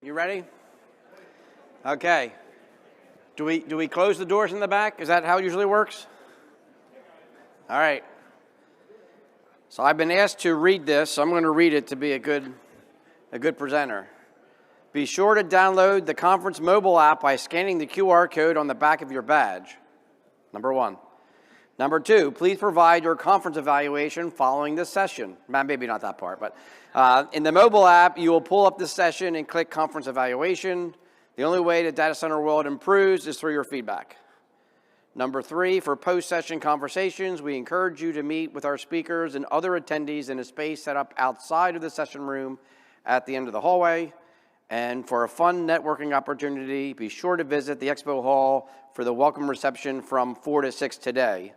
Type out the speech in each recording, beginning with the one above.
You ready? Okay. Do we close the doors in the back? Is that how it usually works? All right. So I've been asked to read this, so I'm going to read it to be a good presenter. Be sure to download the conference mobile app by scanning the QR code on the back of your badge. Number one. Number two, please provide your conference evaluation following this session. Maybe not that part, but in the mobile app, you will pull up this session and click conference evaluation. The only way the data center world improves is through your feedback. Number three, for post-session conversations, we encourage you to meet with our speakers and other attendees in a space set up outside of the session room at the end of the hallway. And for a fun networking opportunity, be sure to visit the expo hall for the welcome reception from 4 to 6 today.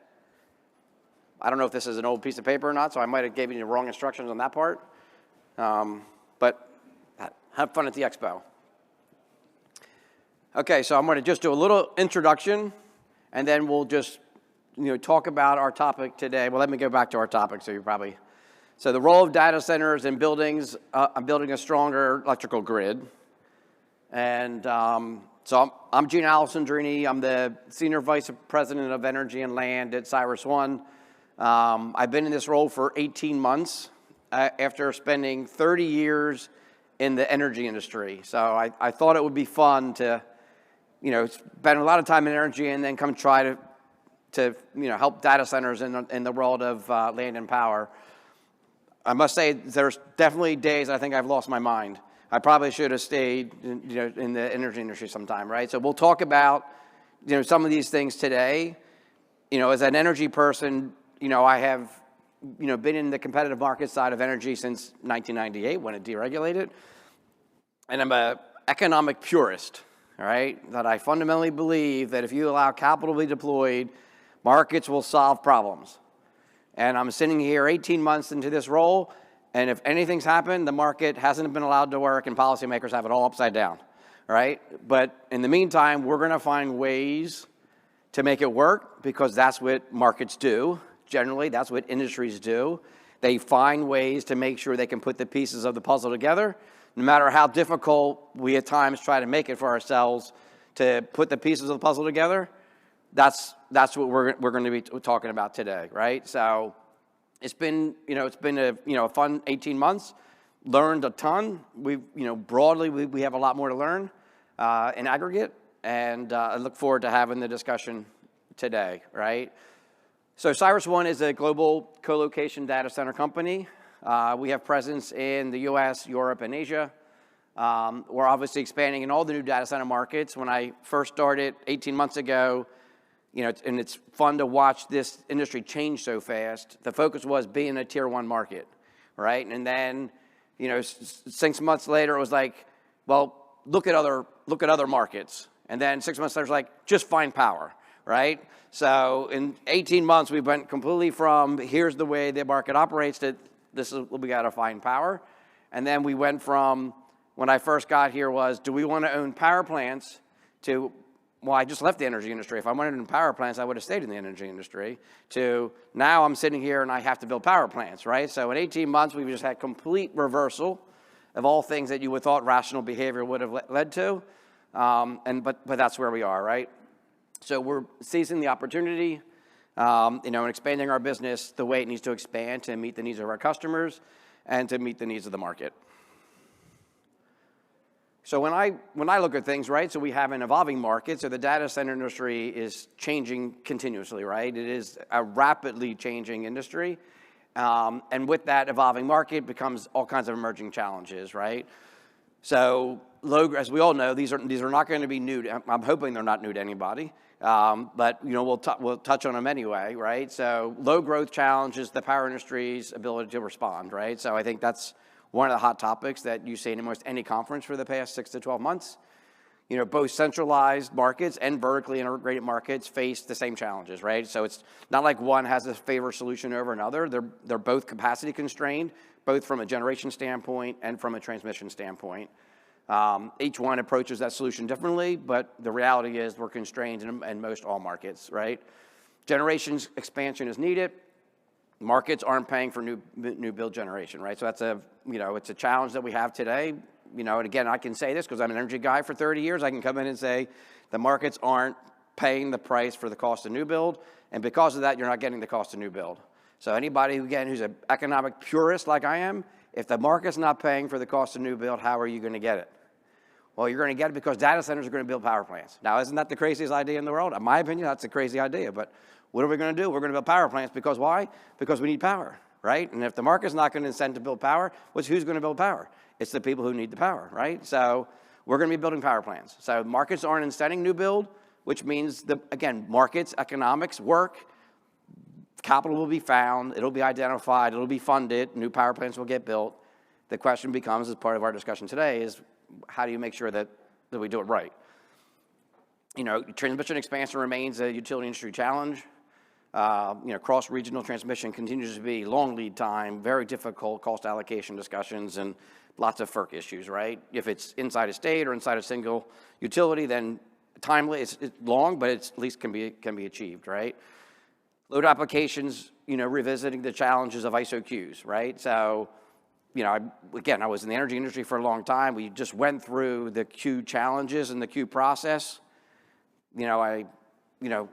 I don't know if this is an old piece of paper or not, so I might have given you the wrong instructions on that part. But have fun at the expo. Okay, so I'm going to just do a little introduction, and then we'll just talk about our topic today. Well, let me go back to our topic, so the role of data centers in buildings, building a stronger electrical grid. And so I'm Gene Alessandrini. I'm the Senior Vice President of Energy and Land at CyrusOne. I've been in this role for 18 months after spending 30 years in the energy industry. So I thought it would be fun to, spend a lot of time in energy and then come try to help data centers in the world of land and power. I must say there's definitely days I think I've lost my mind. I probably should have stayed in the energy industry sometime, right? So we'll talk about some of these things today. As an energy person, I have been in the competitive market side of energy since 1998 when it deregulated. And I'm an economic purist, all right? That I fundamentally believe that if you allow capital to be deployed, markets will solve problems. And I'm sitting here 18 months into this role, and if anything's happened, the market hasn't been allowed to work and policymakers have it all upside down, right? But in the meantime, we're gonna find ways to make it work because that's what markets do. Generally, that's what industries do. They find ways to make sure they can put the pieces of the puzzle together, no matter how difficult we at times try to make it for ourselves to put the pieces of the puzzle together. That's what we're going to be talking about today, right? So it's been a fun 18 months. Learned a ton. Broadly we have a lot more to learn in aggregate, and I look forward to having the discussion today, right? So CyrusOne is a global co-location data center company. We have presence in the U.S., Europe, and Asia. We're obviously expanding in all the new data center markets. When I first started 18 months ago, and it's fun to watch this industry change so fast. The focus was being a tier 1 market, right? And then, 6 months later, it was like, well, look at other markets. And then 6 months later, it's like, just find power, right? So in 18 months, we went completely from here's the way the market operates to this is we got to find power. And then we went from when I first got here was, do we want to own power plants to, well, I just left the energy industry. If I wanted to own power plants, I would have stayed in the energy industry, to now I'm sitting here and I have to build power plants, right? So in 18 months, we've just had complete reversal of all things that you would thought rational behavior would have led to. But that's where we are, right? So we're seizing the opportunity, and expanding our business the way it needs to expand to meet the needs of our customers and to meet the needs of the market. So when I look at things, right, so we have an evolving market, so the data center industry is changing continuously, right? It is a rapidly changing industry, and with that evolving market becomes all kinds of emerging challenges, right? So as we all know, these are not going to be new. I'm hoping they're not new to anybody, but we'll touch on them anyway, right? So low growth challenges the power industry's ability to respond, right? So I think that's one of the hot topics that you see in almost any conference for the past 6 to 12 months. Both centralized markets and vertically integrated markets face the same challenges, right? So it's not like one has a favor solution over another. They're both capacity constrained, both from a generation standpoint and from a transmission standpoint. Each one approaches that solution differently, but the reality is we're constrained in most all markets, right? Generations expansion is needed. Markets aren't paying for new build generation, right? So that's it's a challenge that we have today. and again, I can say this because I'm an energy guy for 30 years. I can come in and say the markets aren't paying the price for the cost of new build, and because of that, you're not getting the cost of new build. So anybody, again, who's an economic purist like I am, if the market's not paying for the cost of new build, how are you going to get it? Well, you're going to get it because data centers are going to build power plants. Now, isn't that the craziest idea in the world? In my opinion, that's a crazy idea, but what are we going to do? We're going to build power plants because why? Because we need power, right? And if the market's not going to incent to build power, who's going to build power? It's the people who need the power, right? So we're going to be building power plants. So markets aren't incenting new build, which means, again, markets, economics work. Capital will be found, it'll be identified, it'll be funded, new power plants will get built. The question becomes, as part of our discussion today, is how do you make sure that we do it right? Transmission expansion remains a utility industry challenge. Cross-regional transmission continues to be long lead time, very difficult cost allocation discussions, and lots of FERC issues, right? If it's inside a state or inside a single utility, then timely, it's long, but it's at least can be achieved, right? Load applications, revisiting the challenges of ISO queues, right? So, I was in the energy industry for a long time. We just went through the queue challenges and the queue process. I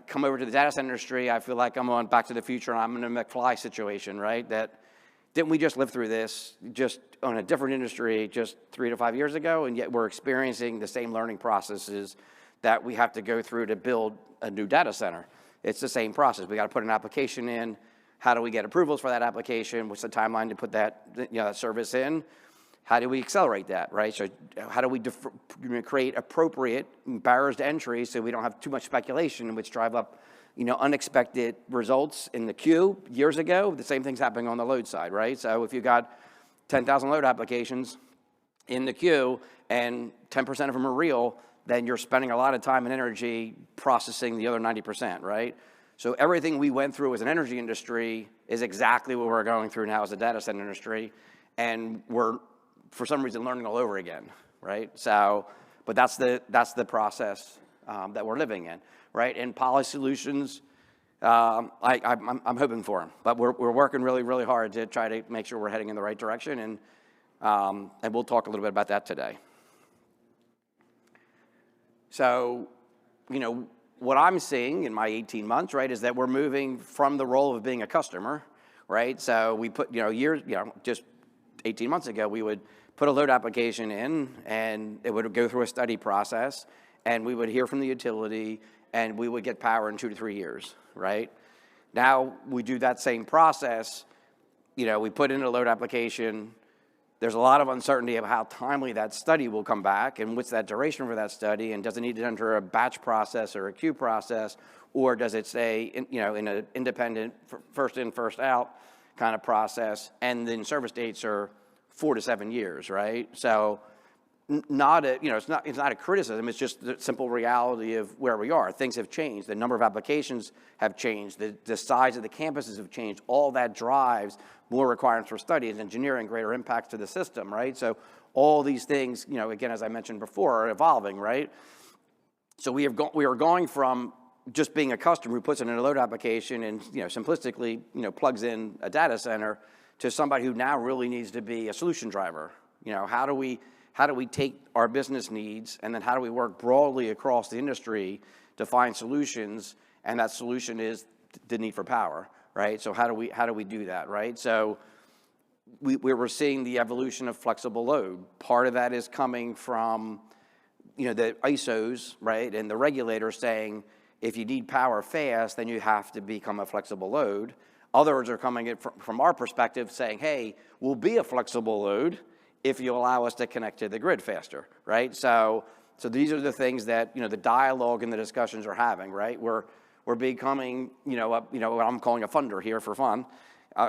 come over to the data center industry, I feel like I'm on Back to the Future and I'm in a McFly situation, right? Didn't we just live through this just on a different industry just 3 to 5 years ago, and yet we're experiencing the same learning processes that we have to go through to build a new data center. It's the same process. We got to put an application in. How do we get approvals for that application? What's the timeline to put that that service in? How do we accelerate that, right? So how do we create appropriate barriers to entry so we don't have too much speculation, which drive up unexpected results in the queue? Years ago, the same thing's happening on the load side, right? So if you got 10,000 load applications in the queue and 10% of them are real, then you're spending a lot of time and energy processing the other 90%, right? So everything we went through as an energy industry is exactly what we're going through now as a data center industry, and we're, for some reason, learning all over again, right? So, but that's the process that we're living in, right? And policy solutions, I'm hoping for them, but we're working really, really hard to try to make sure we're heading in the right direction, and we'll talk a little bit about that today. So, what I'm seeing in my 18 months, right, is that we're moving from the role of being a customer, right? So we put, just 18 months ago, we would put a load application in, and it would go through a study process, and we would hear from the utility, and we would get power in 2 to 3 years, right? Now we do that same process. We put in a load application. There's a lot of uncertainty of how timely that study will come back and what's that duration for that study, and does it need to enter a batch process or a queue process, or does it stay in an independent first in, first out kind of process, and then service dates are 4 to 7 years, right? So it's not a criticism, it's just the simple reality of where we are. Things have changed, the number of applications have changed, the size of the campuses have changed, all that drives more requirements for studies, engineering, greater impacts to the system, right? So all these things, again, as I mentioned before, are evolving, right? So we are going from just being a customer who puts it in a load application and, simplistically, plugs in a data center, to somebody who now really needs to be a solution driver. How do we take our business needs, and then how do we work broadly across the industry to find solutions, and that solution is the need for power, right? So how do we do that, right? So we're seeing the evolution of flexible load. Part of that is coming from, the ISOs, right, and the regulators saying, if you need power fast, then you have to become a flexible load. Others are coming in from our perspective saying, hey, we'll be a flexible load if you allow us to connect to the grid faster, right? So these are the things that, the dialogue and the discussions are having, right? We're becoming, what I'm calling a funder here for fun.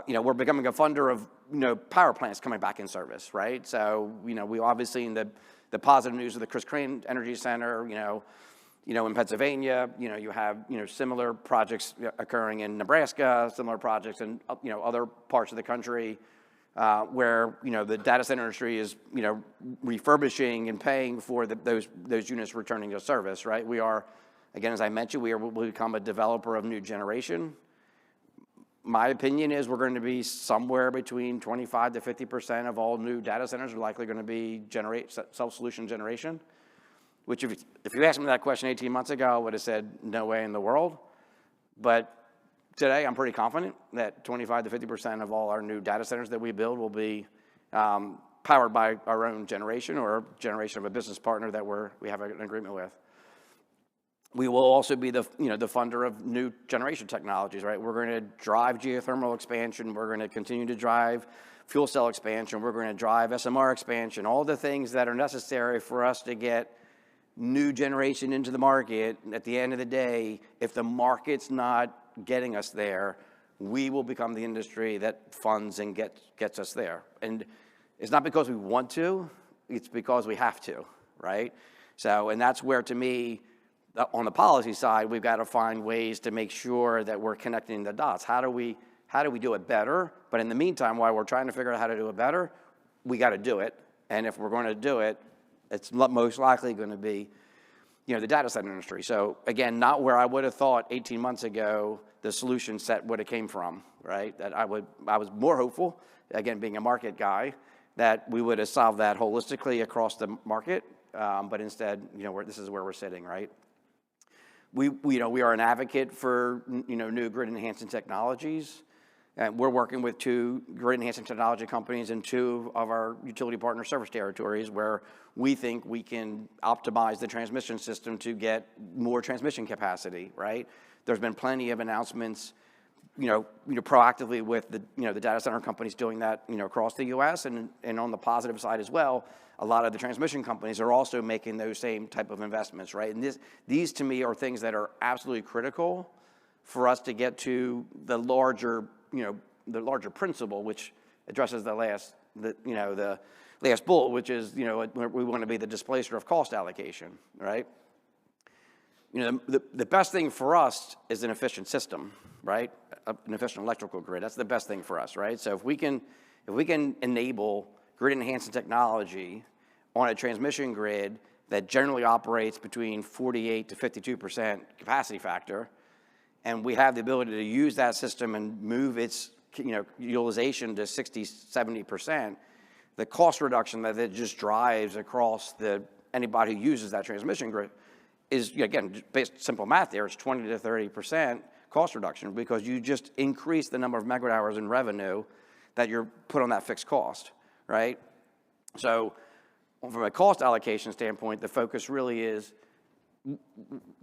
We're becoming a funder of, power plants coming back in service, right? So, we obviously in the positive news of the Chris Crane Energy Center, in Pennsylvania, you have, similar projects occurring in Nebraska, similar projects in, other parts of the country, where, the data center industry is, refurbishing and paying for those units returning to service, right? We are, again, as I mentioned, we will become a developer of new generation. my opinion is we're going to be somewhere between 25 to 50% of all new data centers are likely going to be self-solution generation, which if you asked me that question 18 months ago, I would have said no way in the world. But today, I'm pretty confident that 25 to 50% of all our new data centers that we build will be powered by our own generation or generation of a business partner that we have an agreement with. We will also be the funder of new generation technologies, right? We're going to drive geothermal expansion. We're going to continue to drive fuel cell expansion. We're going to drive SMR expansion, all the things that are necessary for us to get new generation into the market. At the end of the day, if the market's not getting us there, we will become the industry that funds and gets us there. And it's not because we want to, it's because we have to, right? So, and that's where, to me, on the policy side, we've got to find ways to make sure that we're connecting the dots. How do we do it better? But in the meantime, while we're trying to figure out how to do it better, we got to do it. And if we're going to do it, it's most likely going to be, the data center industry. So again, not where I would have thought 18 months ago the solution set would have came from, right? That I was more hopeful, again, being a market guy, that we would have solved that holistically across the market. But instead, this is where we're sitting, right? We are an advocate for, new grid enhancing technologies. And we're working with 2 grid enhancing technology companies in 2 of our utility partner service territories where we think we can optimize the transmission system to get more transmission capacity, right? There's been plenty of announcements, proactively with the data center companies doing that, across the U.S. and on the positive side as well, a lot of the transmission companies are also making those same type of investments, right? And these to me are things that are absolutely critical for us to get to the larger principle, which addresses the last bullet, which is, we want to be the displacer of cost allocation, right? The best thing for us is an efficient system, right? An efficient electrical grid. That's the best thing for us, right? So if we can enable grid enhancing technology on a transmission grid that generally operates between 48 to 52% capacity factor, and we have the ability to use that system and move its utilization to 60, 70%, the cost reduction that it just drives across anybody who uses that transmission grid is, again, based simple math there, it's 20 to 30% cost reduction because you just increase the number of megawatt hours in revenue that you're put on that fixed cost, right? So from a cost allocation standpoint, the focus really is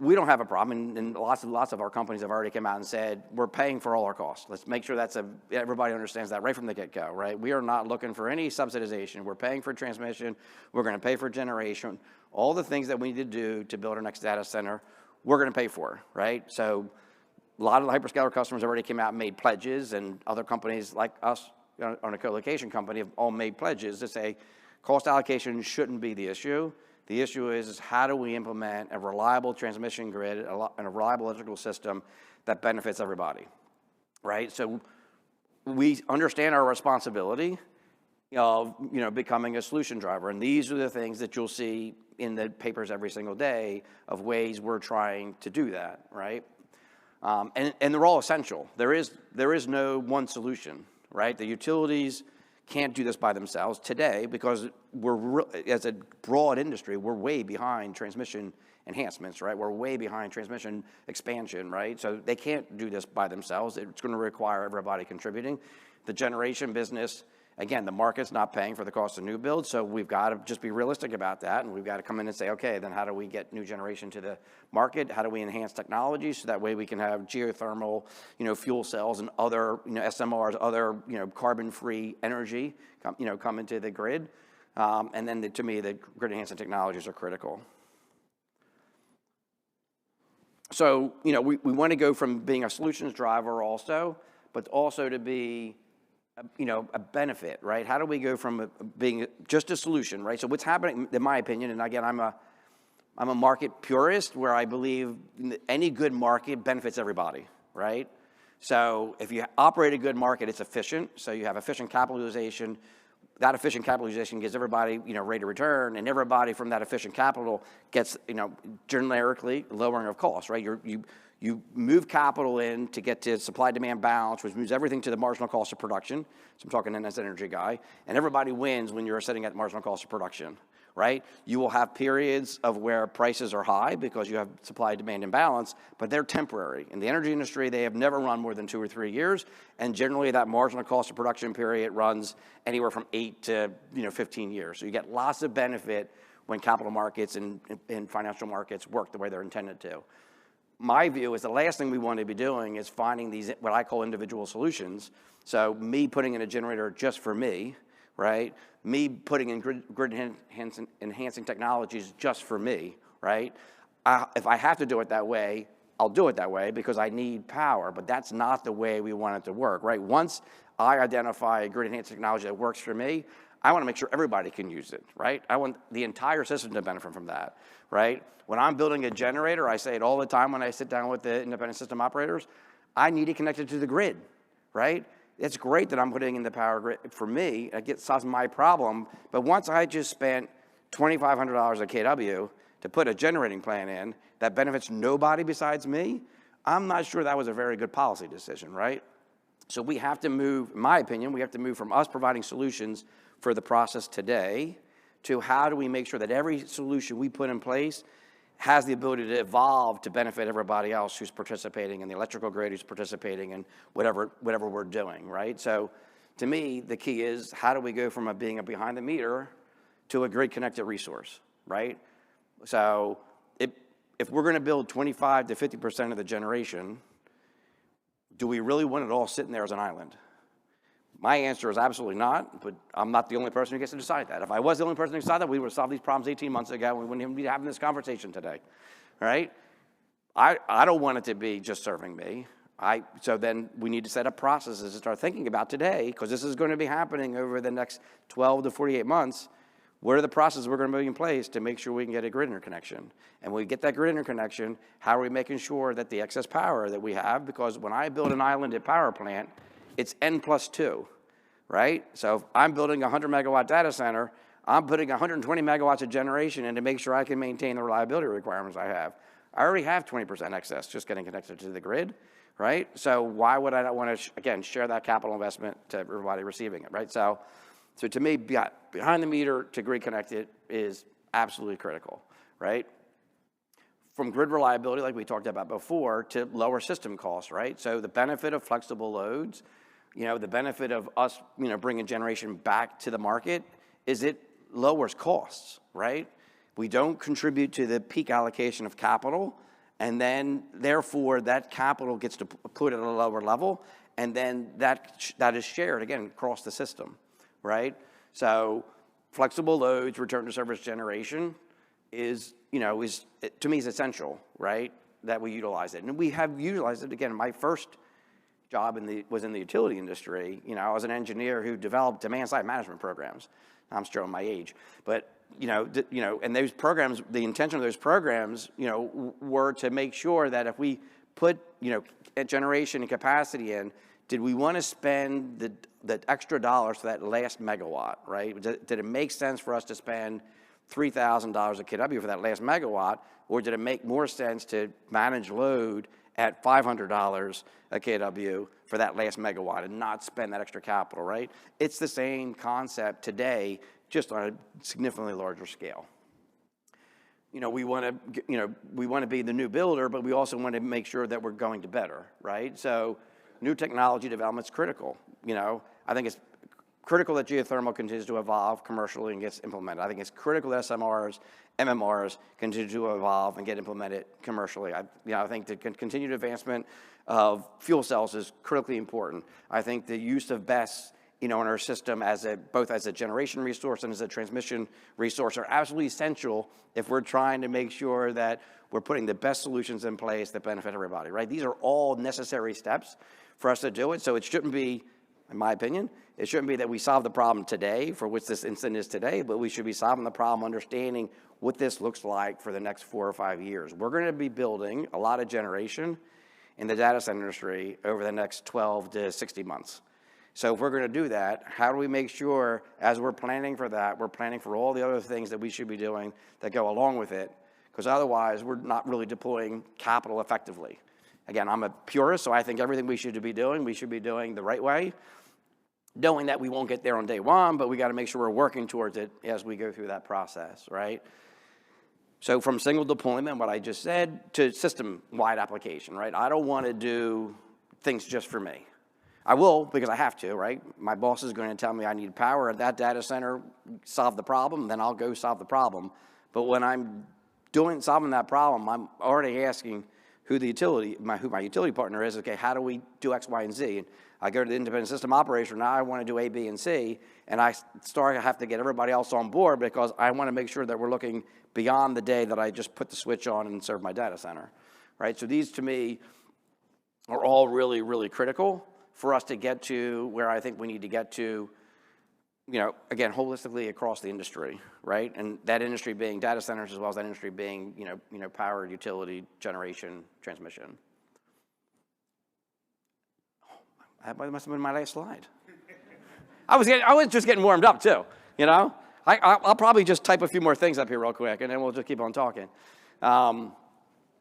we don't have a problem, and lots of our companies have already come out and said, we're paying for all our costs. Let's make sure everybody understands that right from the get-go, right? We are not looking for any subsidization. We're paying for transmission. We're going to pay for generation. All the things that we need to do to build our next data center, we're going to pay for, right? So a lot of the hyperscaler customers already came out and made pledges, and other companies like us on a co-location company have all made pledges to say cost allocation shouldn't be the issue. The issue is how do we implement a reliable transmission grid and a reliable electrical system that benefits everybody, right? So we understand our responsibility of becoming a solution driver, and these are the things that you'll see in the papers every single day of ways we're trying to do that, right? And they're all essential. There is no one solution, right? The utilities can't do this by themselves today because as a broad industry, we're way behind transmission enhancements, right? We're way behind transmission expansion, right? So they can't do this by themselves. It's going to require everybody contributing. The generation business, again, the market's not paying for the cost of new builds, so we've got to just be realistic about that, and we've got to come in and say, okay, then how do we get new generation to the market? How do we enhance technology so that way we can have geothermal, fuel cells and other, SMRs, other, carbon-free energy, come into the grid? And then to me, the grid enhancing technologies are critical. So, we want to go from being a solutions driver also, but also to be a benefit, right? How do we go from being just a solution, right? So what's happening, in my opinion, and again, I'm a market purist where I believe any good market benefits everybody, right? So if you operate a good market, it's efficient. So you have efficient capitalization. That efficient capitalization gives everybody, rate of return, and everybody from that efficient capital gets, generically lowering of costs, right? You move capital in to get to supply-demand balance, which moves everything to the marginal cost of production. So I'm talking as an energy guy. And everybody wins when you're sitting at marginal cost of production, right? You will have periods of where prices are high because you have supply-demand imbalance, but they're temporary. In the energy industry, they have never run more than 2 or 3 years, and generally that marginal cost of production period runs anywhere from 8 to 15 years. So you get lots of benefit when capital markets and financial markets work the way they're intended to. My view is the last thing we want to be doing is finding these, what I call individual solutions. So me putting in a generator just for me, right? Me putting in grid enhancing technologies just for me, right? If I have to do it that way, I'll do it that way because I need power, but that's not the way we want it to work, right? Once I identify a grid enhancing technology that works for me, I want to make sure everybody can use it, right? I want the entire system to benefit from that, right? When I'm building a generator, I say it all the time when I sit down with the independent system operators, I need it connected to the grid, right? It's great that I'm putting in the power grid for me, it solves my problem, but once I just spent $2,500 a kW to put a generating plant in that benefits nobody besides me, I'm not sure that was a very good policy decision, right? So we have to move, in my opinion, we have to move from us providing solutions for the process today to how do we make sure that every solution we put in place has the ability to evolve to benefit everybody else who's participating in the electrical grid, who's participating in whatever we're doing, right? So to me, the key is how do we go from being a behind the meter to a grid connected resource, right? So if we're gonna build 25 to 50% of the generation, do we really want it all sitting there as an island? My answer is absolutely not, but I'm not the only person who gets to decide that. If I was the only person who decided that, we would have solved these problems 18 months ago, and we wouldn't even be having this conversation today, right? I don't want it to be just serving me. So then we need to set up processes to start thinking about today, because this is going to be happening over the next 12 to 48 months. What are the processes we're going to put in place to make sure we can get a grid interconnection? And when we get that grid interconnection, how are we making sure that the excess power that we have, because when I build an islanded power plant, it's N+2, right? So if I'm building a 100 megawatt data center, I'm putting 120 megawatts of generation in to make sure I can maintain the reliability requirements I have. I already have 20% excess just getting connected to the grid, right? So why would I not want to, again, share that capital investment to everybody receiving it, right? So to me, behind the meter to grid connected is absolutely critical, right? From grid reliability, like we talked about before, to lower system costs, right? So the benefit of flexible loads, the benefit of us, bringing generation back to the market is it lowers costs, right? We don't contribute to the peak allocation of capital, and then therefore that capital gets to put at a lower level, and then that is shared again across the system, right? So flexible loads, return to service generation is to me is essential, right? That we utilize it, and we have utilized it. Again, my first job was in the utility industry. I was an engineer who developed demand-side management programs. I'm showing my age, but and those programs, the intention of those programs, were to make sure that if we put a generation and capacity in, did we want to spend the extra dollars for that last megawatt, right? Did it make sense for us to spend $3,000 a kW for that last megawatt, or did it make more sense to manage load at $500 a kW for that last megawatt and not spend that extra capital, right? It's the same concept today, just on a significantly larger scale. We want to be the new builder, but we also want to make sure that we're going to better, right? So new technology development is critical. I think it's critical that geothermal continues to evolve commercially and gets implemented. I think it's critical that SMRs, MMRs continue to evolve and get implemented commercially. I think the continued advancement of fuel cells is critically important. I think the use of BESS, in our system both as a generation resource and as a transmission resource are absolutely essential if we're trying to make sure that we're putting the best solutions in place that benefit everybody, right? These are all necessary steps for us to do it, so it shouldn't be, in my opinion, it shouldn't be that we solve the problem today, for which this incident is today, but we should be solving the problem understanding what this looks like for the next 4 or 5 years. We're going to be building a lot of generation in the data center industry over the next 12 to 60 months. So if we're going to do that, how do we make sure, as we're planning for that, we're planning for all the other things that we should be doing that go along with it? Because otherwise, we're not really deploying capital effectively. again, I'm a purist, so I think everything we should be doing the right way, knowing that we won't get there on day one, but we got to make sure we're working towards it as we go through that process, right? So from single deployment, what I just said, to system-wide application, right? I don't want to do things just for me. I will because I have to, right? My boss is going to tell me I need power at that data center, solve the problem, then I'll go solve the problem. But when I'm solving that problem, I'm already asking who my utility partner is. Okay, how do we do X, Y, and Z? And I go to the independent system operator. Now I want to do A, B, and C, and I have to get everybody else on board because I want to make sure that we're looking beyond the day that I just put the switch on and serve my data center, right? So these, to me, are all really, really critical for us to get to where I think we need to get to, again, holistically across the industry, right? And that industry being data centers as well as that industry being, power, utility, generation, transmission. That must have been my last slide. I was just getting warmed up too, I'll probably just type a few more things up here real quick, and then we'll just keep on talking.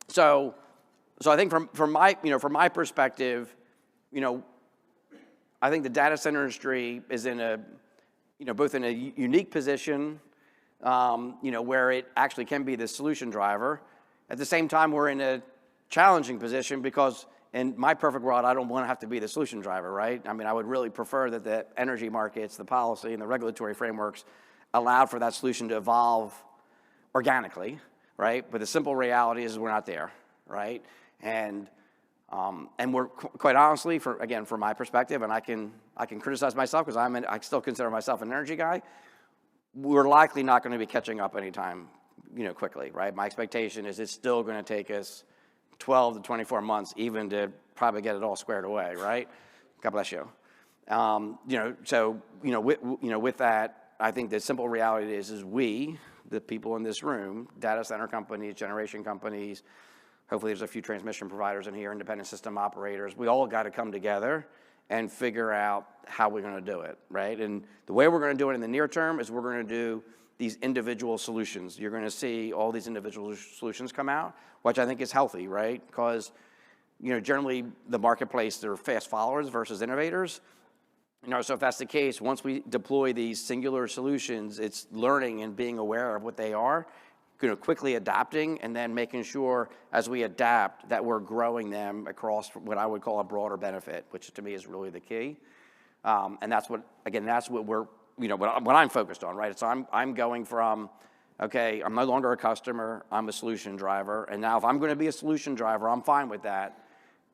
So I think from my perspective, I think the data center industry is in both in a unique position, where it actually can be the solution driver. At the same time, we're in a challenging position because in my perfect world, I don't want to have to be the solution driver, right? I mean, I would really prefer that the energy markets, the policy, and the regulatory frameworks allowed for that solution to evolve organically, right? But the simple reality is we're not there, right? And we're quite honestly, from my perspective, and I can criticize myself because I still consider myself an energy guy. We're likely not going to be catching up anytime, quickly, right? My expectation is it's still going to take us 12 to 24 months even to probably get it all squared away, right? God bless you. With that, I think the simple reality is we, the people in this room, data center companies, generation companies, hopefully there's a few transmission providers in here, independent system operators, we all got to come together and figure out how we're going to do it, right? And the way we're going to do it in the near term is we're going to do these individual solutions. You're going to see all these individual solutions come out, which I think is healthy, right? Because, generally the marketplace, they're fast followers versus innovators. So if that's the case, once we deploy these singular solutions, it's learning and being aware of what they are, quickly adapting, and then making sure as we adapt that we're growing them across what I would call a broader benefit, which to me is really the key. And that's what we're, what I'm focused on, right? So I'm going from, okay, I'm no longer a customer, I'm a solution driver. And now if I'm going to be a solution driver, I'm fine with that.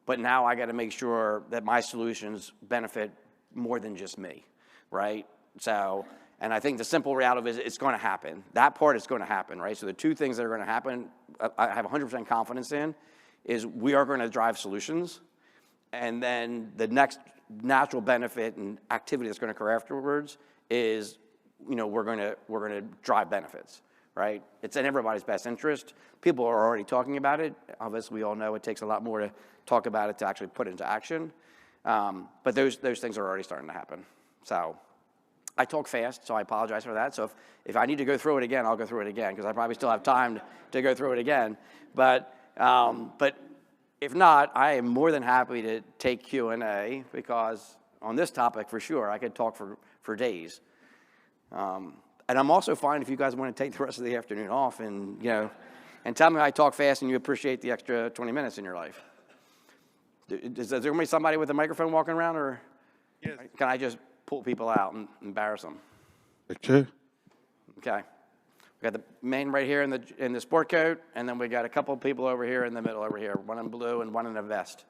But now I got to make sure that my solutions benefit more than just me, right? So, and I think the simple reality is it's going to happen. That part is going to happen, right? So the two things that are going to happen, I have 100% confidence in, is we are going to drive solutions. And then the next natural benefit and activity that's going to occur afterwards is, we're going to drive benefits, right? It's in everybody's best interest. People are already talking about it. Obviously, we all know it takes a lot more to talk about it to actually put into action. But those things are already starting to happen. So I talk fast, so I apologize for that. So if I need to go through it again, I'll go through it again because I probably still have time to go through it again. But if not, I am more than happy to take Q&A because on this topic, for sure, I could talk for days. And I'm also fine if you guys want to take the rest of the afternoon off and, and tell me I talk fast and you appreciate the extra 20 minutes in your life. Is there going to be somebody with a microphone walking around, or yes, can I just pull people out and embarrass them? Okay. Okay. We got the man right here in the sport coat, and then we got a couple of people over here in the middle over here, one in blue and one in a vest.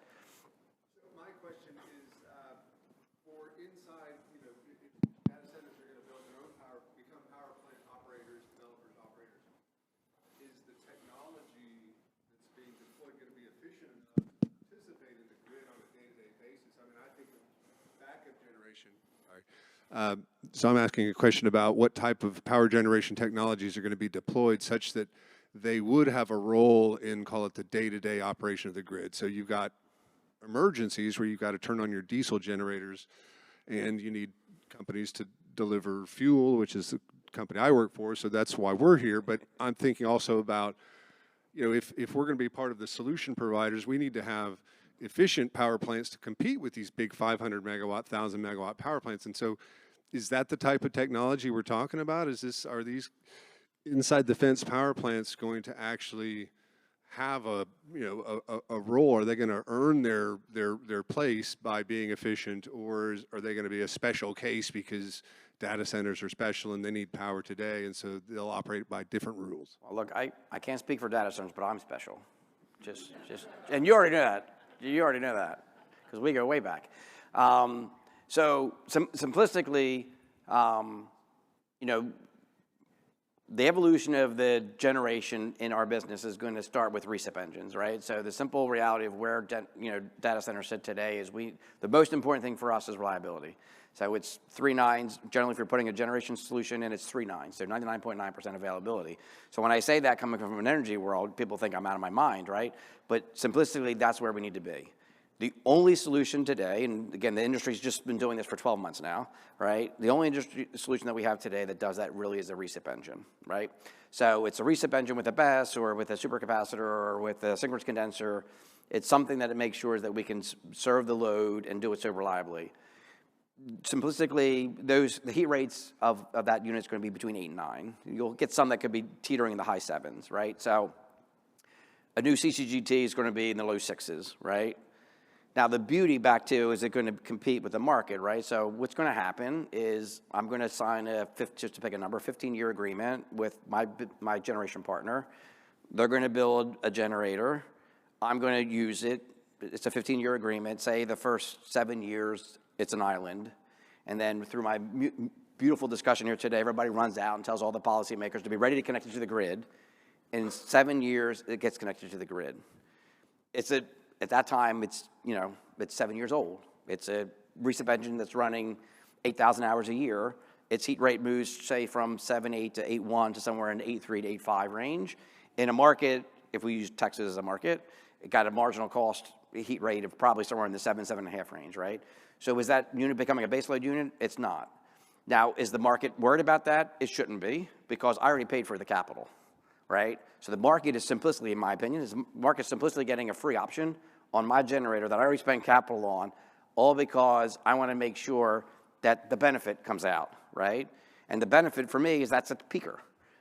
So my question is, for inside, data centers are going to build their own become power plant operators, developers, operators. Is the technology that's being deployed going to be efficient enough to participate in the grid on a day-to-day basis? I mean, I think of backup generation. So I'm asking a question about what type of power generation technologies are going to be deployed such that they would have a role in, call it, the day-to-day operation of the grid. So you've got emergencies where you've got to turn on your diesel generators and you need companies to deliver fuel, which is the company I work for, so that's why we're here. But I'm thinking also about, if we're going to be part of the solution providers, we need to have efficient power plants to compete with these big 500 megawatt, 1,000 megawatt power plants. And so is that the type of technology we're talking about? Are these inside the fence power plants going to actually have a role? Are they going to earn their place by being efficient, or are they going to be a special case because data centers are special and they need power today, and so they'll operate by different rules? Well, look, I can't speak for data centers, but I'm special. And you already know that. You already know that, because we go way back. Simplistically, the evolution of the generation in our business is going to start with recip engines, right? So the simple reality of where data centers sit today is the most important thing for us is reliability. So it's 3 nines. Generally, if you're putting a generation solution in, it's 3 nines, so 99.9% availability. So when I say that coming from an energy world, people think I'm out of my mind, right? But simplistically, that's where we need to be. The only solution today, and again, the industry's just been doing this for 12 months now, right? The only industry solution that we have today that does that really is a recip engine, right? So it's a recip engine with a BESS or with a supercapacitor or with a synchronous condenser. It's something that it makes sure that we can serve the load and do it so reliably. Simplistically, the heat rates of that unit is going to be between 8 and 9. You'll get some that could be teetering in the high 7s, right? So a new CCGT is going to be in the low 6s, right? Now, the beauty back to, is it going to compete with the market, right? So what's going to happen is I'm going to sign just to pick a number, 15-year agreement with my generation partner. They're going to build a generator. I'm going to use it. It's a 15-year agreement. Say the first 7 years, it's an island. And then through my beautiful discussion here today, everybody runs out and tells all the policymakers to be ready to connect it to the grid. In 7 years, it gets connected to the grid. At that time, it's 7 years old. It's a recip engine that's running 8,000 hours a year. Its heat rate moves, say, from 7.8 to 8.1 to somewhere in the 8.3 to 8.5 range. In a market, if we use Texas as a market, it got a marginal cost heat rate of probably somewhere in the 7.5 range, right? So is that unit becoming a baseload unit? It's not. Now, is the market worried about that? It shouldn't be, because I already paid for the capital, right? So the market is simplicity, in my opinion, getting a free option on my generator that I already spent capital on, all because I want to make sure that the benefit comes out, right? And the benefit for me is that's a peaker,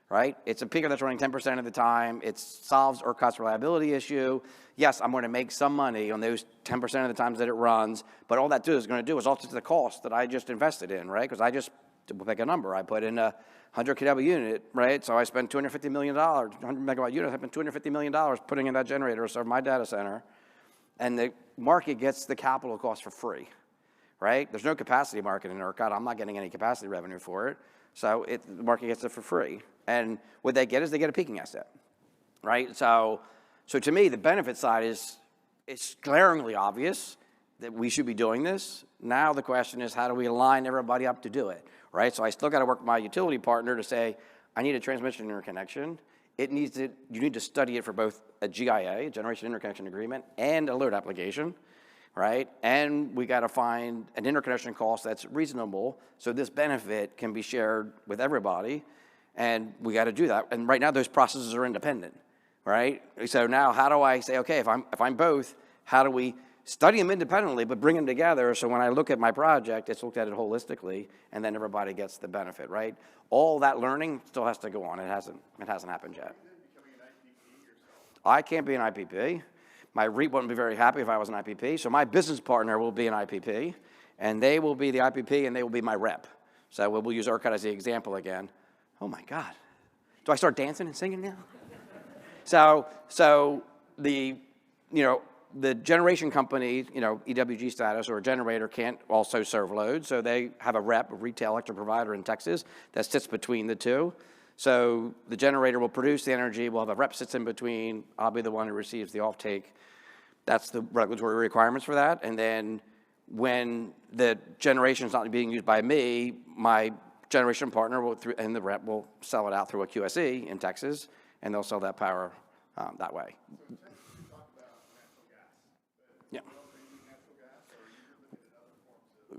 right? It's a peaker that's running 10% of the time. It solves ERCOT's reliability issue. Yes, I'm going to make some money on those 10% of the times that it runs, but all that is going to do is offset the cost that I just invested in, right? Because to pick a number, I put in a 100 kW unit, right? So I spent $250 million, 100 megawatt unit, I spent $250 million putting in that generator to serve my data center. And the market gets the capital cost for free, right? There's no capacity market in ERCOT. I'm not getting any capacity revenue for it. So the market gets it for free. And what they get is they get a peaking asset, right? So to me, the benefit side it's glaringly obvious that we should be doing this. Now the question is, how do we align everybody up to do it, right? So I still got to work with my utility partner to say, I need a transmission interconnection. You need to study it for both a GIA, a generation interconnection agreement, and a load application, right? And we got to find an interconnection cost that's reasonable so this benefit can be shared with everybody, and we got to do that. And right now those processes are independent, right? So now how do I say, okay, if I'm both, how do we study them independently but bring them together so when I look at my project, it's looked at it holistically, and then everybody gets the benefit, right? All that learning still has to go on. It hasn't happened yet. I can't be an IPP. My REIT wouldn't be very happy if I was an IPP. So my business partner will be an IPP, and they will be the IPP, and they will be my rep. So we'll use ERCOT as the example again. Oh my God. Do I start dancing and singing now? So the generation company, EWG status or a generator can't also serve load. So they have a rep, a retail electric provider in Texas that sits between the two. So the generator will produce the energy. We'll have a rep sits in between. I'll be the one who receives the offtake. That's the regulatory requirements for that. And then when the generation is not being used by me, my generation partner and the rep will sell it out through a QSE in Texas, and they'll sell that power that way. Yeah.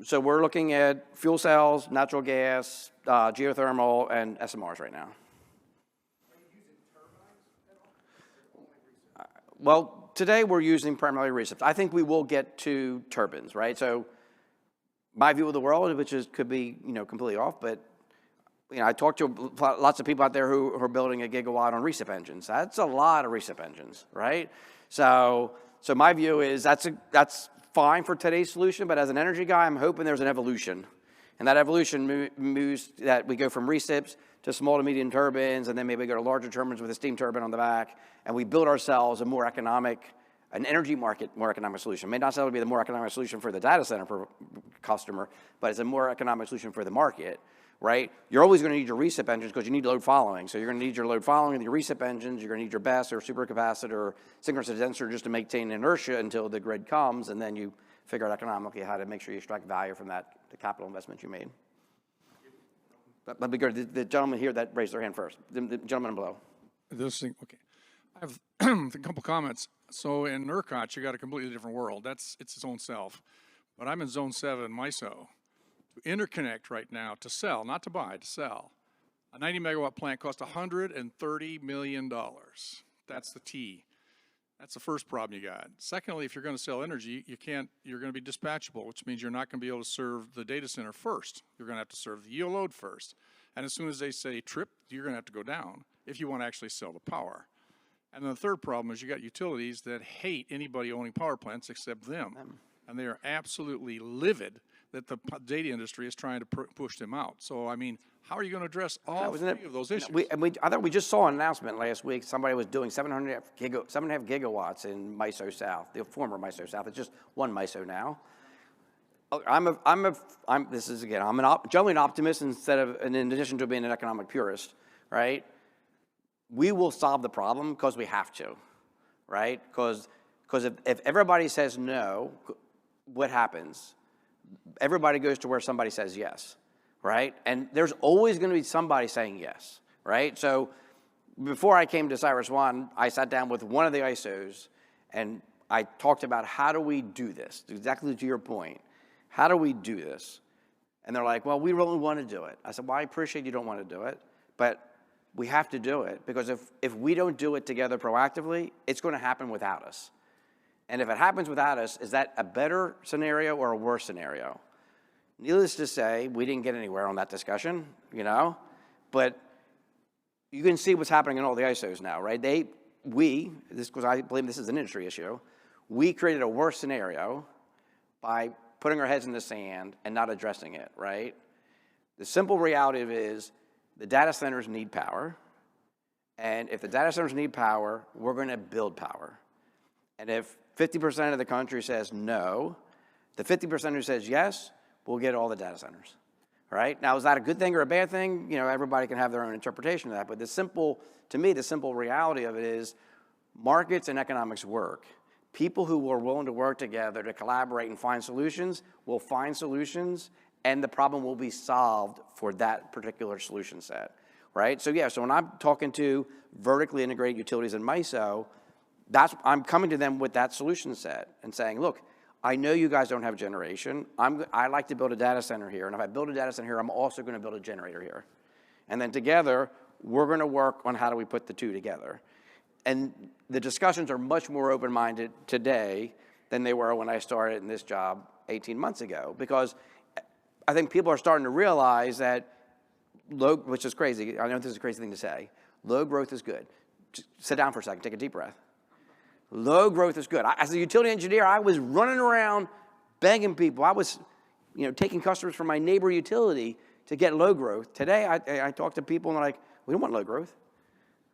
So we're looking at fuel cells, natural gas, geothermal, and SMRs right now. Well, today we're using primarily recips. I think we will get to turbines, right? So my view of the world, which is could be completely off, but I talked to lots of people out there who are building a gigawatt on recip engines. That's a lot of recip engines, right? So my view is that's fine for today's solution, but as an energy guy, I'm hoping there's an evolution. And that evolution moves that we go from recips to small to medium turbines, and then maybe go to larger turbines with a steam turbine on the back, and we build ourselves an energy market, more economic solution. It may not necessarily be the more economic solution for the data center customer, but it's a more economic solution for the market, right? You're always going to need your recip engines because you need load following. So you're going to need your load following and your recip engines. You're going to need your BESS or supercapacitor or synchronous condenser just to maintain inertia until the grid comes, and then you figure out economically how to make sure you extract value from the capital investment you made. Let me go to the gentleman here that raised their hand first. The gentleman below. Okay. I have a couple comments. So in ERCOT, you got a completely different world. It's its own self. But I'm in Zone 7, MISO. To interconnect right now, to sell, not to buy, to sell. A 90 megawatt plant costs $130 million. That's the T. That's the first problem you got. Secondly, if you're going to sell energy, you're going to be dispatchable, which means you're not going to be able to serve the data center first. You're going to have to serve the yield load first. And as soon as they say trip, you're going to have to go down if you want to actually sell the power. And then the third problem is you got utilities that hate anybody owning power plants except them. And they are absolutely livid that the data industry is trying to push them out. So, I mean, how are you going to address all three of those issues? I thought we just saw an announcement last week. Somebody was doing 7.5 gigawatts in MISO South, the former MISO South. It's just one MISO now. I'm generally an optimist in addition to being an economic purist, right? We will solve the problem because we have to, right? Because if everybody says no, what happens? Everybody goes to where somebody says yes, right? And there's always going to be somebody saying yes, right? So before I came to CyrusOne, I sat down with one of the ISOs, and I talked about how do we do this, exactly to your point. How do we do this? And they're like, well, we really want to do it. I said, well, I appreciate you don't want to do it, but we have to do it because if we don't do it together proactively, it's going to happen without us. And if it happens without us, is that a better scenario or a worse scenario? Needless to say, we didn't get anywhere on that discussion, but you can see what's happening in all the ISOs now, right? Because I believe this is an industry issue, we created a worse scenario by putting our heads in the sand and not addressing it, right? The simple reality of it is the data centers need power, and if the data centers need power, we're going to build power. And if 50% of the country says no, the 50% who says yes will get all the data centers, right? Now, is that a good thing or a bad thing? Everybody can have their own interpretation of that, but to me, the simple reality of it is markets and economics work. People who are willing to work together to collaborate and find solutions will find solutions, and the problem will be solved for that particular solution set, right? So when I'm talking to vertically integrated utilities in MISO, I'm coming to them with that solution set and saying, look, I know you guys don't have generation. I like to build a data center here, and if I build a data center here, I'm also going to build a generator here. And then together, we're going to work on how do we put the two together. And the discussions are much more open-minded today than they were when I started in this job 18 months ago, because I think people are starting to realize that which is crazy, I know this is a crazy thing to say, low growth is good. Just sit down for a second, take a deep breath. Low growth is good. As a utility engineer, I was running around begging people. I was, taking customers from my neighbor utility to get low growth. Today, I talk to people and they're like, we don't want low growth.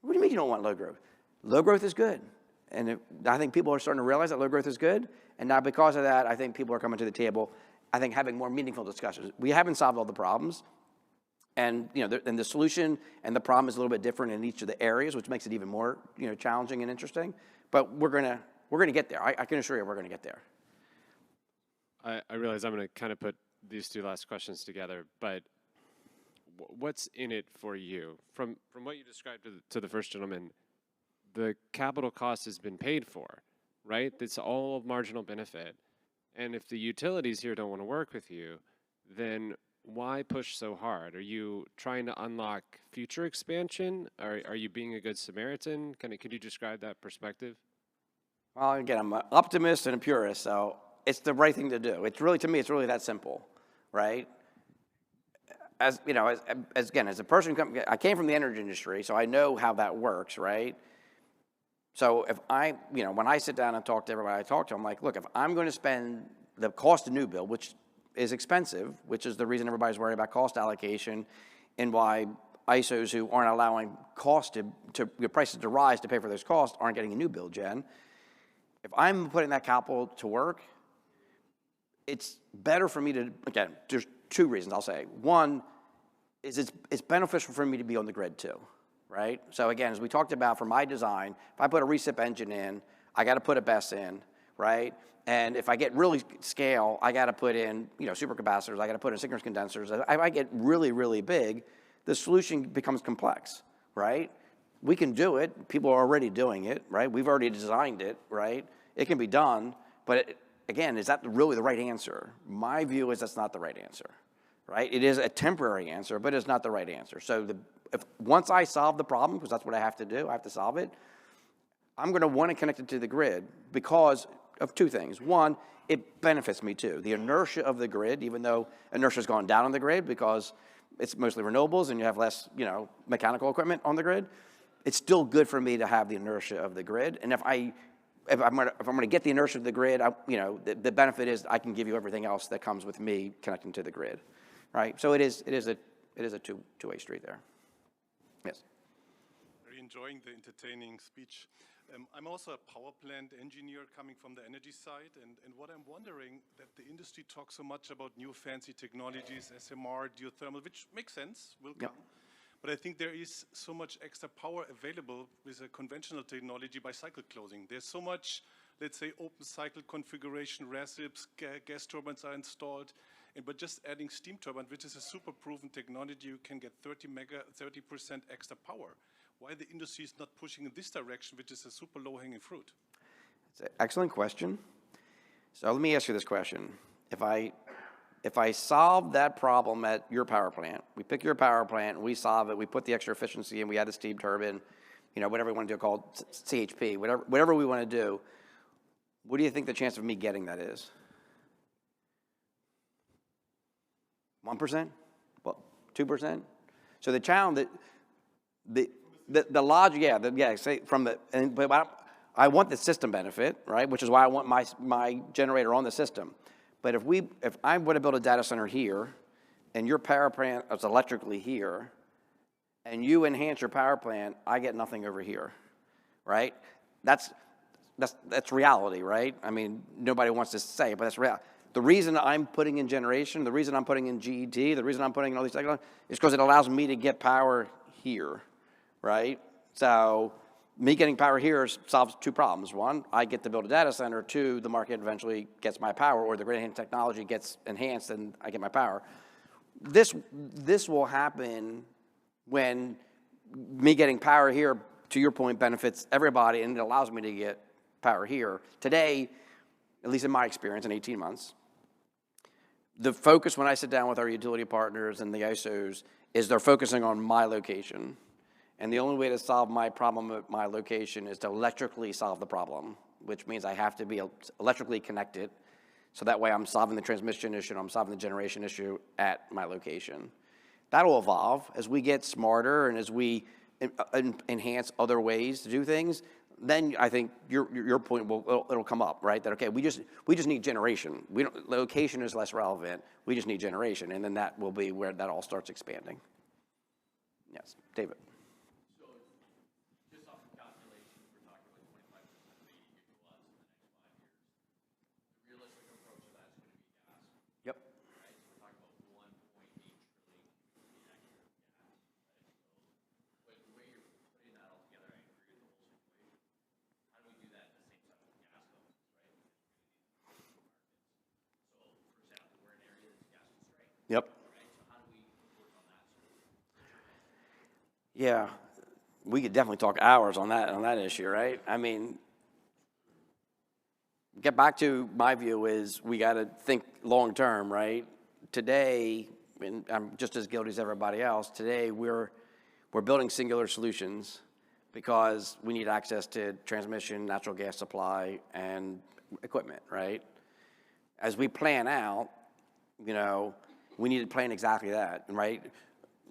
What do you mean you don't want low growth? Low growth is good. And I think people are starting to realize that low growth is good. And now because of that, I think people are coming to the table, I think having more meaningful discussions. We haven't solved all the problems. And, and the solution and the problem is a little bit different in each of the areas, which makes it even more, challenging and interesting. But we're gonna get there. I can assure you we're gonna get there. I realize I'm gonna kind of put these two last questions together, but what's in it for you? From what you described to the first gentleman, the capital cost has been paid for, right? It's all marginal benefit. And if the utilities here don't want to work with you, then why push so hard? Are you trying to unlock future expansion? Are you being a good Samaritan? Could you describe that perspective? Well, again, I'm an optimist and a purist, so it's the right thing to do. It's really, to me, it's really that simple, right? As you know, as a person, I came from the energy industry, so I know how that works, right? So if when I sit down and talk to everybody I talk to, I'm like, look, if I'm going to spend the cost of new build, which is expensive, which is the reason everybody's worried about cost allocation, and why ISOs who aren't allowing cost prices to rise to pay for those costs aren't getting a new build gen. If I'm putting that capital to work, it's better for me to, again, there's two reasons I'll say. One is it's beneficial for me to be on the grid too, right? So again, as we talked about for my design, if I put a recip engine in, I got to put a BESS in, right? And if I get really scale, I got to put in, supercapacitors, I got to put in synchronous condensers. If I get really, really big, the solution becomes complex, right? We can do it. People are already doing it, right? We've already designed it, right? It can be done, but again, is that really the right answer? My view is that's not the right answer, right? It is a temporary answer, but it's not the right answer. So once I solve the problem, because that's what I have to do, I have to solve it, I'm going to want to connect it to the grid because of two things. One, it benefits me too. The inertia of the grid, even though inertia's gone down on the grid because it's mostly renewables and you have less, mechanical equipment on the grid, it's still good for me to have the inertia of the grid. And if I'm going to get the inertia of the grid, the benefit is I can give you everything else that comes with me connecting to the grid, right? So it is a two-way street there. Yes. Very enjoying the entertaining speech. I'm also a power plant engineer coming from the energy side, and what I'm wondering that the industry talks so much about new fancy technologies, SMR, geothermal, which makes sense, will come. Yep. But I think there is so much extra power available with a conventional technology by cycle closing. There's so much, let's say, open cycle configuration, recips, gas turbines are installed, but just adding steam turbine, which is a super proven technology, you can get 30% extra power. Why the industry is not pushing in this direction, which is a super low-hanging fruit? It's an excellent question. So let me ask you this question. If I solve that problem at your power plant, we pick your power plant, we solve it, we put the extra efficiency in, we add the steam turbine, whatever we want to do, called CHP, whatever we want to do, what do you think the chance of me getting that is? 1%? Well, 2%? So the challenge, the logic, say from but I want the system benefit, right? Which is why I want my generator on the system. But if I would have built a data center here, and your power plant is electrically here, and you enhance your power plant, I get nothing over here, right? That's reality, right? I mean, nobody wants to say it, but that's reality. The reason I'm putting in generation, the reason I'm putting in GET, the reason I'm putting in all these technologies is because it allows me to get power here, right? So me getting power here solves two problems. One, I get to build a data center. Two, the market eventually gets my power, or the grid technology gets enhanced and I get my power. This will happen when me getting power here, to your point, benefits everybody and it allows me to get power here. Today, at least in my experience in 18 months, the focus when I sit down with our utility partners and the ISOs is they're focusing on my location. And the only way to solve my problem at my location is to electrically solve the problem, which means I have to be electrically connected. So that way I'm solving the transmission issue and I'm solving the generation issue at my location. That'll evolve as we get smarter and as we enhance other ways to do things. Then I think your point it'll come up, right? That okay, we just need generation. Location is less relevant. We just need generation, and then that will be where that all starts expanding. Yes, David. So just off the calculations, we're talking about 25% of 80 gigawatts in the next 5 years. The realistic approach to that is going to be gas. Yep. Right. So we're talking about 1.8 trillion cubic gas. Right. So, but the way you're putting that all together, I agree with the whole situation. How do we do that at the same time with gas companies, right? So, for example, we're in an area that's gas constrained. Yep. Right. So how do we work on that? Yeah, we could definitely talk hours on that issue, right? I mean, get back to my view is we got to think long term, right? Today, and I'm just as guilty as everybody else. Today, we're building singular solutions, because we need access to transmission, natural gas supply, and equipment, right? As we plan out, you know, we need to plan exactly that, right?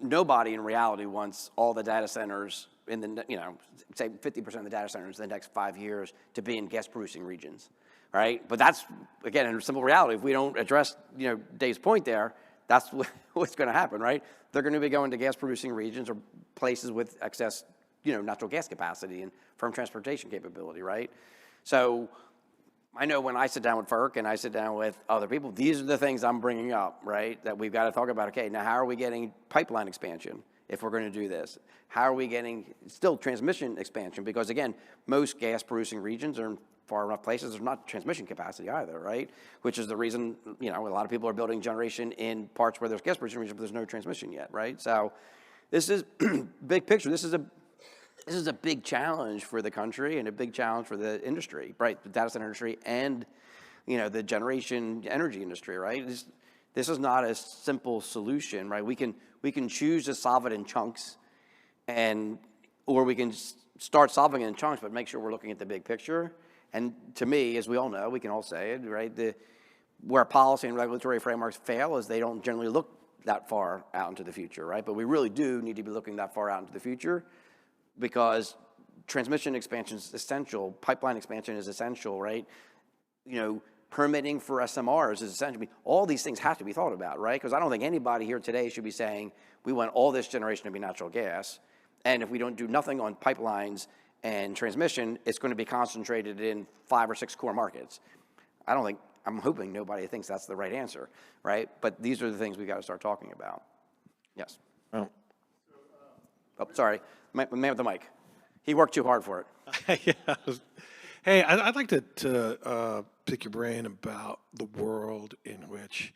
Nobody in reality wants all the data centers in the, you know, say 50% of the data centers in the next 5 years to be in gas producing regions, right? But that's, again, in simple reality, if we don't address, you know, Dave's point there, that's what's gonna happen, right? They're gonna be going to gas producing regions or places with excess, you know, natural gas capacity and firm transportation capability, right? So I know when I sit down with FERC and I sit down with other people, these are the things I'm bringing up, right? That we've got to talk about, okay, now how are we getting pipeline expansion if we're going to do this? How are we getting still transmission expansion? Because again, most gas producing regions are in far enough places, there's not transmission capacity either, right? Which is the reason, you know, a lot of people are building generation in parts where there's gas producing regions, but there's no transmission yet, right? So this is big picture. This is a big challenge for the country and a big challenge for the industry, right? The data center industry and, you know, the generation energy industry, right? This is not a simple solution, right? We can choose to solve it in chunks, or we can start solving it in chunks, but make sure we're looking at the big picture. And to me, as we all know, we can all say it, right? Where policy and regulatory frameworks fail is they don't generally look that far out into the future, right? But we really do need to be looking that far out into the future, because transmission expansion is essential, pipeline expansion is essential, right? You know, permitting for SMRs is essential. I mean, all these things have to be thought about, right? Because I don't think anybody here today should be saying, we want all this generation to be natural gas, and if we don't do nothing on pipelines and transmission, it's going to be concentrated in 5 or 6 core markets. I'm hoping nobody thinks that's the right answer, right? But these are the things we've got to start talking about. Yes. Well, Oh, sorry, man with the mic. He worked too hard for it. yeah. Hey, I'd like to pick your brain about the world in which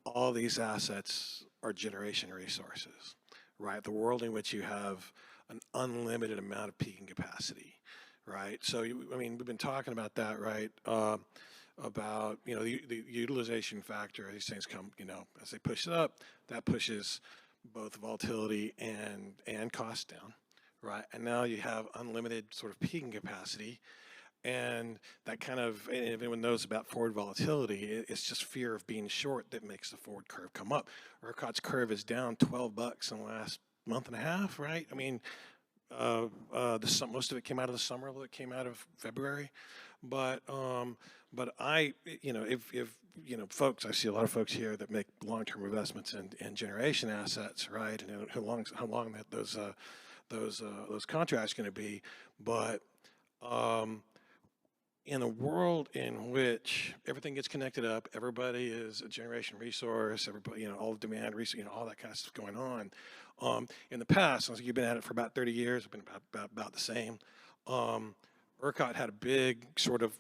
all these assets are generation resources, right? The world in which you have an unlimited amount of peaking capacity, right? So, I mean, we've been talking about that, right? About, you know, the utilization factor, these things come, you know, as they push it up, that pushes both volatility and cost down, right? And now you have unlimited sort of peaking capacity, and that kind of, and if anyone knows about forward volatility, it's just fear of being short that makes the forward curve come up. ERCOT's curve is down $12 in the last month and a half, right? I mean, most of it came out of the summer, a little it came out of February, but you know, if you know, folks, I see a lot of folks here that make long-term investments in generation assets, right? And how long that those contracts going to be, but in a world in which everything gets connected up, everybody is a generation resource, everybody, you know, all demand resource, you know, all that kind of stuff going on. In the past, I think you've been at it for about 30 years, it's been about the same. ERCOT had a big sort of,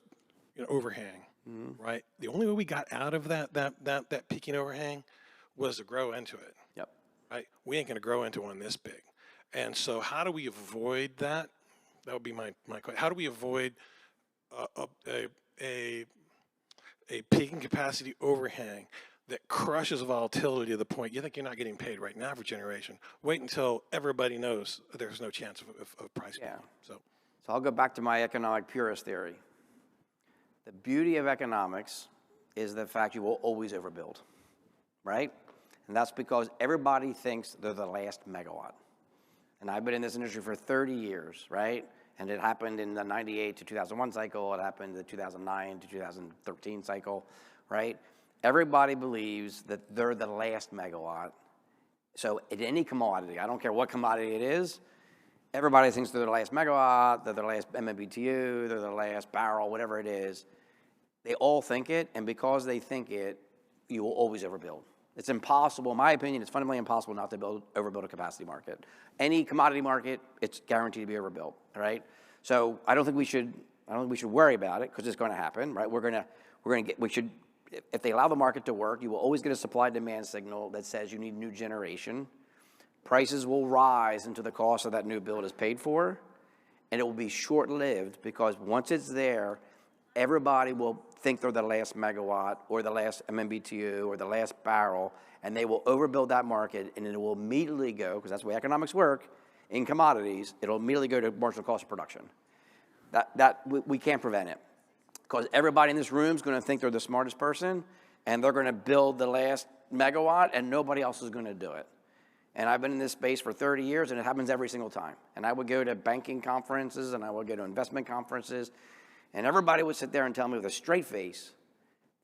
you know, overhang, right? The only way we got out of that peaking overhang was to grow into it. Yep. Right? We ain't going to grow into one this big. And so how do we avoid that? That would be my question. How do we avoid a peaking capacity overhang that crushes volatility to the point you think you're not getting paid right now for generation? Wait until everybody knows there's no chance of price. Yeah. So I'll go back to my economic purist theory. The beauty of economics is the fact you will always overbuild, right? And that's because everybody thinks they're the last megawatt. And I've been in this industry for 30 years, right? And it happened in the 98 to 2001 cycle. It happened in the 2009 to 2013 cycle, right? Everybody believes that they're the last megawatt. So at any commodity, I don't care what commodity it is, everybody thinks they're the last megawatt, they're the last MMBTU, they're the last barrel, whatever it is. They all think it, and because they think it, you will always overbuild. It's impossible, in my opinion, it's fundamentally impossible not to overbuild a capacity market. Any commodity market, it's guaranteed to be overbuilt, right? So I don't think we should worry about it because it's going to happen, right? If they allow the market to work, you will always get a supply-demand signal that says you need new generation. Prices will rise until the cost of that new build is paid for, and it will be short-lived because once it's there, everybody will think they're the last megawatt or the last MMBTU or the last barrel, and they will overbuild that market, and it will immediately go, because that's the way economics work, in commodities, it'll immediately go to marginal cost of production. We can't prevent it. Because everybody in this room is going to think they're the smartest person, and they're going to build the last megawatt, and nobody else is going to do it. And I've been in this space for 30 years, and it happens every single time. And I would go to banking conferences, and I would go to investment conferences, and everybody would sit there and tell me with a straight face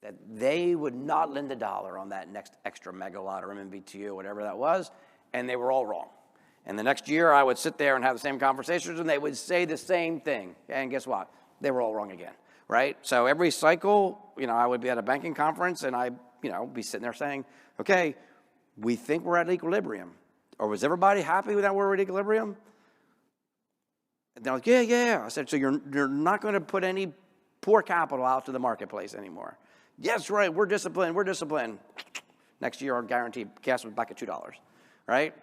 that they would not lend $1 on that next extra megawatt or MMBTU, whatever that was, and they were all wrong. And the next year, I would sit there and have the same conversations, and they would say the same thing. And guess what? They were all wrong again, right? So every cycle, I would be at a banking conference, and I'd, be sitting there saying, okay, we think we're at equilibrium. Or was everybody happy with that we're at equilibrium? And they're like, yeah. I said, so you're not going to put any poor capital out to the marketplace anymore. Yes, right, we're disciplined. Next year, our guaranteed gas was back at $2, right?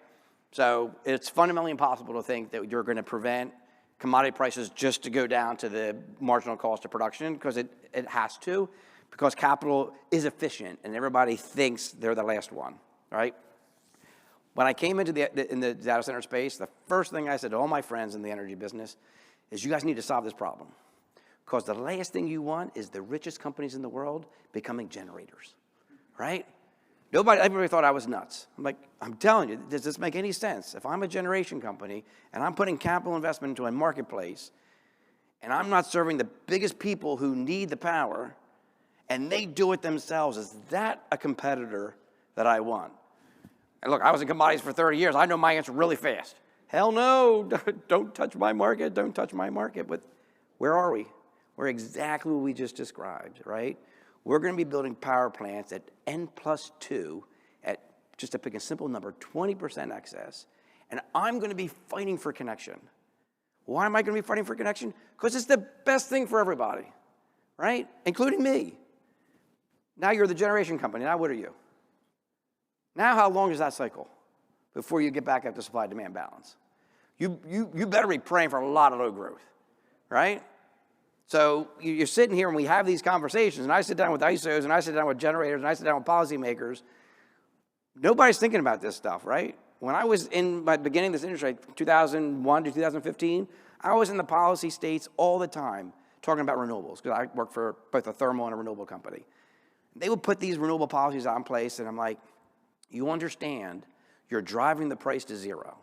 So it's fundamentally impossible to think that you're going to prevent commodity prices just to go down to the marginal cost of production, because it has to, because capital is efficient and everybody thinks they're the last one, right? When I came into in the data center space, the first thing I said to all my friends in the energy business is, you guys need to solve this problem. Because the last thing you want is the richest companies in the world becoming generators, right? Everybody thought I was nuts. I'm like, I'm telling you, does this make any sense? If I'm a generation company and I'm putting capital investment into a marketplace and I'm not serving the biggest people who need the power and they do it themselves, is that a competitor that I want? And look, I was in commodities for 30 years. I know my answer really fast. Hell no, don't touch my market, don't touch my market. But where are we? We're exactly what we just described, right? We're going to be building power plants at N+2 at, just to pick a simple number, 20% excess. And I'm going to be fighting for connection. Why am I going to be fighting for connection? Because it's the best thing for everybody, right? Including me. Now you're the generation company. Now what are you? Now how long is that cycle before you get back up to supply-demand balance? You better be praying for a lot of load growth, right? So you're sitting here and we have these conversations, and I sit down with ISOs, and I sit down with generators, and I sit down with policymakers. Nobody's thinking about this stuff, right? When I was in my beginning of this industry, 2001 to 2015, I was in the policy states all the time talking about renewables, because I work for both a thermal and a renewable company. They would put these renewable policies out in place, and I'm like, you understand you're driving the price to zero,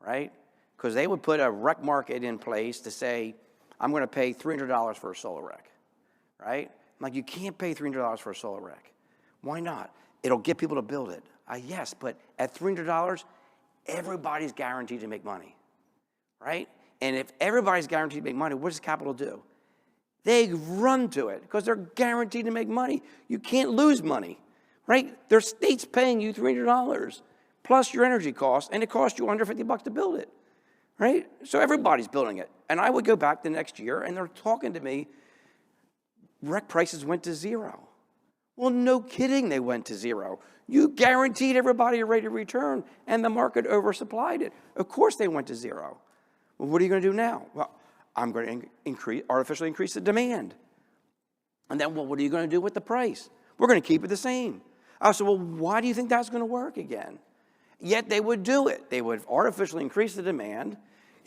right? Because they would put a rec market in place to say, I'm going to pay $300 for a solar rec, right? I'm like, you can't pay $300 for a solar rec. Why not? It'll get people to build it. Yes, but at $300, everybody's guaranteed to make money, right? And if everybody's guaranteed to make money, what does capital do? They run to it because they're guaranteed to make money. You can't lose money, right? Their state's paying you $300 plus your energy costs, and it costs you $150 to build it, right? So everybody's building it. And I would go back the next year, and they're talking to me, rec prices went to zero. Well, no kidding, they went to zero. You guaranteed everybody a rate of return, and the market oversupplied it. Of course they went to zero. Well, what are you going to do now? Well, I'm going to artificially increase the demand. And then, well, what are you going to do with the price? We're going to keep it the same. I said, well, why do you think that's going to work again? Yet they would do it. They would artificially increase the demand.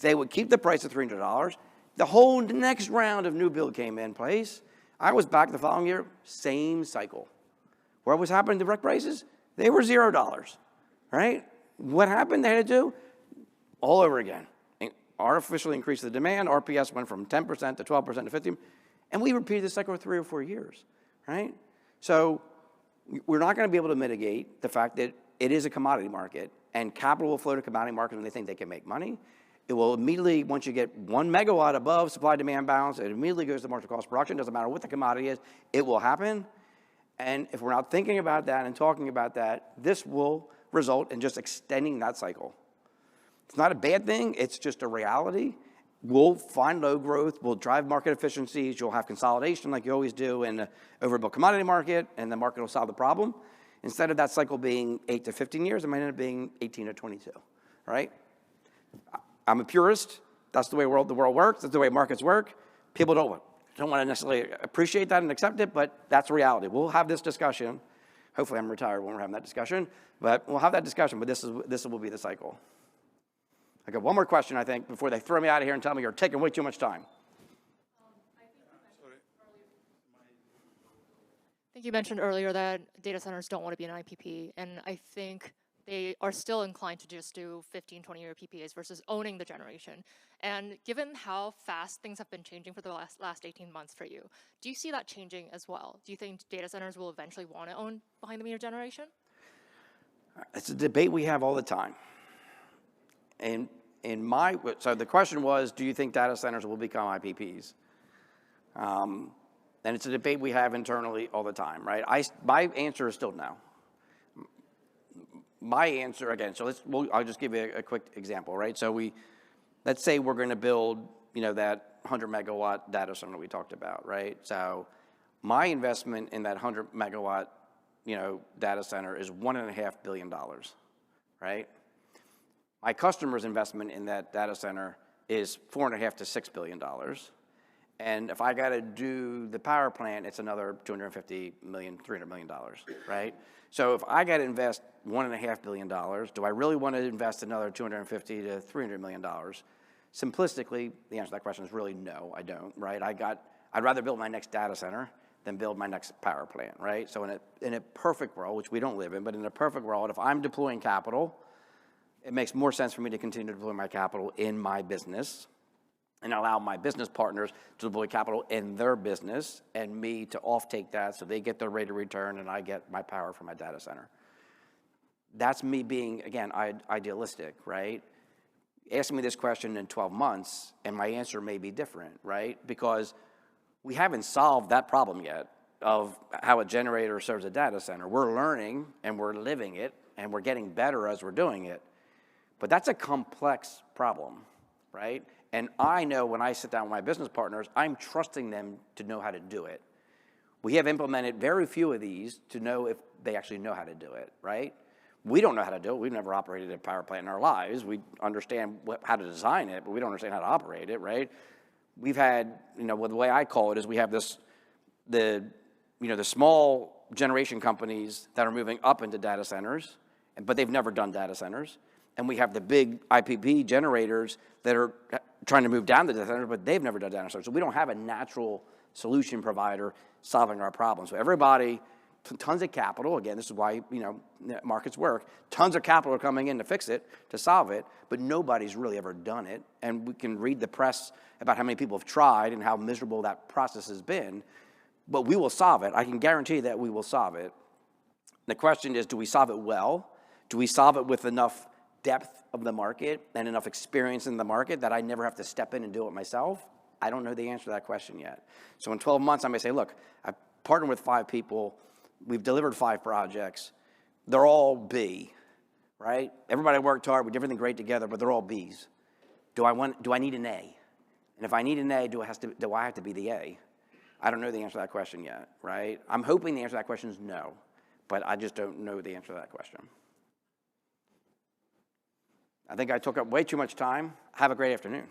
They would keep the price at $300. The whole next round of new build came in place. I was back the following year, same cycle. What was happening to rec prices? They were $0, right? What happened? They had to do all over again. Artificially increase the demand. RPS went from 10% to 12% to 15%. And we repeated this cycle for 3 or 4 years, right? So we're not going to be able to mitigate the fact that it is a commodity market, and capital will flow to commodity markets when they think they can make money. It will immediately, once you get 1 megawatt above supply-demand balance, it immediately goes to marginal cost of production. Doesn't matter what the commodity is, it will happen. And if we're not thinking about that and talking about that, this will result in just extending that cycle. It's not a bad thing, it's just a reality. We'll find low growth, we'll drive market efficiencies, you'll have consolidation like you always do in the overbuilt commodity market, and the market will solve the problem. Instead of that cycle being 8 to 15 years, it might end up being 18 to 22, right? I'm a purist. That's the way the world works. That's the way markets work. People don't want to necessarily appreciate that and accept it, but that's reality. We'll have this discussion. Hopefully I'm retired when we're having that discussion, but we'll have that discussion, but this will be the cycle. I got one more question, I think, before they throw me out of here and tell me you're taking way too much time. I think you mentioned earlier that data centers don't want to be an IPP, and I think they are still inclined to just do 15, 20-year PPAs versus owning the generation. And given how fast things have been changing for the last 18 months for you, do you see that changing as well? Do you think data centers will eventually want to own behind-the-meter generation? It's a debate we have all the time. And so the question was, do you think data centers will become IPPs? And it's a debate we have internally all the time, right? My answer is still no. My answer, again, so I'll just give you a quick example, right? So let's say we're going to build, that 100 megawatt data center we talked about, right? So my investment in that 100 megawatt, data center is $1.5 billion, right? My customer's investment in that data center is $4.5 to $6 billion. And if I got to do the power plant, it's another $250 million, $300 million, right? So if I got to invest $1.5 billion, do I really want to invest another $250 to $300 million? Simplistically, the answer to that question is really no, I don't, right? I'd rather build my next data center than build my next power plant, right? So in a perfect world, which we don't live in, but in a perfect world, if I'm deploying capital, it makes more sense for me to continue to deploy my capital in my business and allow my business partners to deploy capital in their business and me to offtake that so they get their rate of return and I get my power from my data center. That's me being, again, idealistic, right? Ask me this question in 12 months and my answer may be different, right? Because we haven't solved that problem yet of how a generator serves a data center. We're learning and we're living it and we're getting better as we're doing it. But that's a complex problem, right? And I know when I sit down with my business partners, I'm trusting them to know how to do it. We have implemented very few of these to know if they actually know how to do it, right? We don't know how to do it. We've never operated a power plant in our lives. We understand how to design it, but we don't understand how to operate it, right? We've had, the way I call it is we have the small generation companies that are moving up into data centers, but they've never done data centers. And we have the big IPP generators that are trying to move down the data centers, but they've never done data centers. So we don't have a natural solution provider solving our problems. So everybody, tons of capital, again, this is why, markets work, tons of capital are coming in to fix it, to solve it, but nobody's really ever done it. And we can read the press about how many people have tried and how miserable that process has been, but we will solve it. I can guarantee that we will solve it. The question is, do we solve it well? Do we solve it with enough depth of the market and enough experience in the market that I never have to step in and do it myself? I don't know the answer to that question yet. So in 12 months, I may say, look, I've partnered with 5 people. We've delivered 5 projects. They're all B, right? Everybody worked hard. We did everything great together, but they're all Bs. Do I need an A? And if I need an A, do I have to be the A? I don't know the answer to that question yet, right? I'm hoping the answer to that question is no, but I just don't know the answer to that question. I think I took up way too much time. Have a great afternoon.